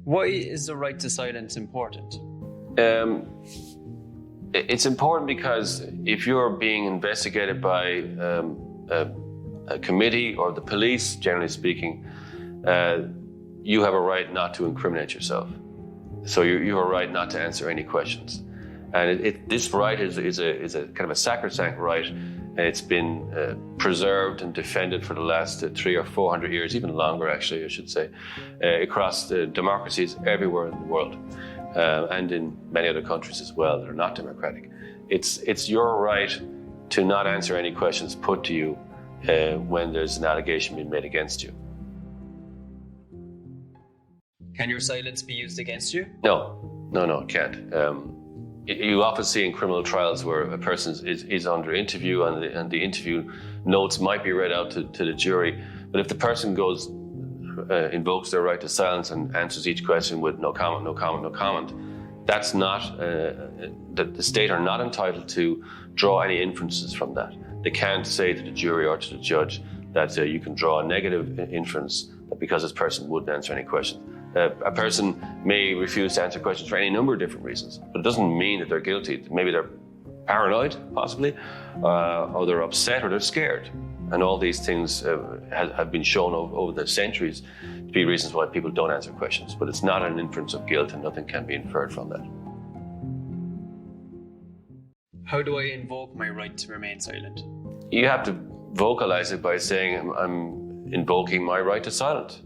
Why is the right to silence important? It's important because if you're being investigated by a committee or the police, generally speaking, you have a right not to incriminate yourself. So you have a right not to answer any questions. And this right is a kind of a sacrosanct right, and it's been preserved and defended for the last 300 or 400 years, even longer actually, I should say, across the democracies everywhere in the world, and in many other countries as well that are not democratic. It's your right to not answer any questions put to you when there's an allegation being made against you. Can your silence be used against you? No, it can't. You often see in criminal trials where a person is under interview and the interview notes might be read out to the jury. But if the person invokes their right to silence and answers each question with no comment, no comment, no comment, that's not, the state are not entitled to draw any inferences from that. They can't say to the jury or to the judge that you can draw a negative inference that because this person wouldn't answer any questions. A person may refuse to answer questions for any number of different reasons, but it doesn't mean that they're guilty. Maybe they're paranoid, possibly, or they're upset, or they're scared. And all these things have been shown over the centuries to be reasons why people don't answer questions. But it's not an inference of guilt, and nothing can be inferred from that. How do I invoke my right to remain silent? You have to vocalize it by saying, I'm invoking my right to silence.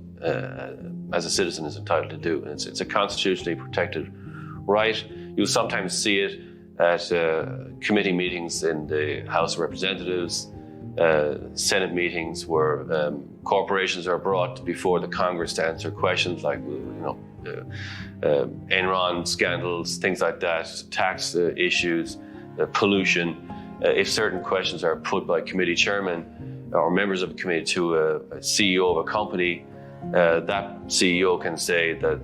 As a citizen is entitled to do. And it's a constitutionally protected right. You'll sometimes see it at committee meetings in the House of Representatives, Senate meetings where corporations are brought before the Congress to answer questions like, Enron scandals, things like that, tax issues, pollution. If certain questions are put by committee chairmen or members of a committee to a CEO of a company, that CEO can say that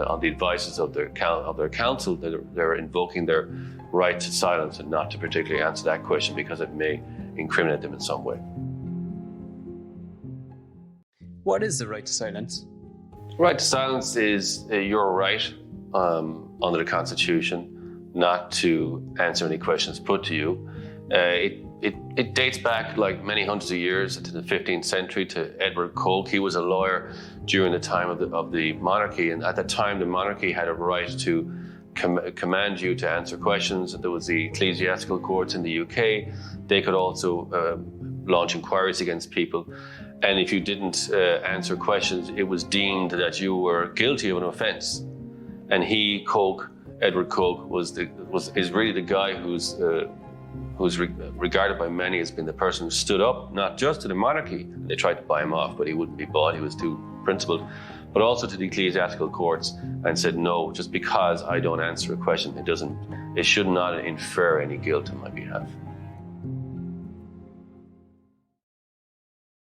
on the advices of their counsel, that they're invoking their right to silence and not to particularly answer that question because it may incriminate them in some way. What is the right to silence? Right to silence is your right under the Constitution not to answer any questions put to you. It dates back like many hundreds of years to the 15th century to Edward Coke. He was a lawyer during the time of the monarchy, and at that time the monarchy had a right to command you to answer questions. There was the ecclesiastical courts in the UK. They could also launch inquiries against people, and if you didn't answer questions, it was deemed that you were guilty of an offence. And Edward Coke, is really the guy who's regarded by many as being the person who stood up, not just to the monarchy. They tried to buy him off, but he wouldn't be bought. He was too principled. But also to the ecclesiastical courts, and said, no, just because I don't answer a question, it should not infer any guilt on my behalf.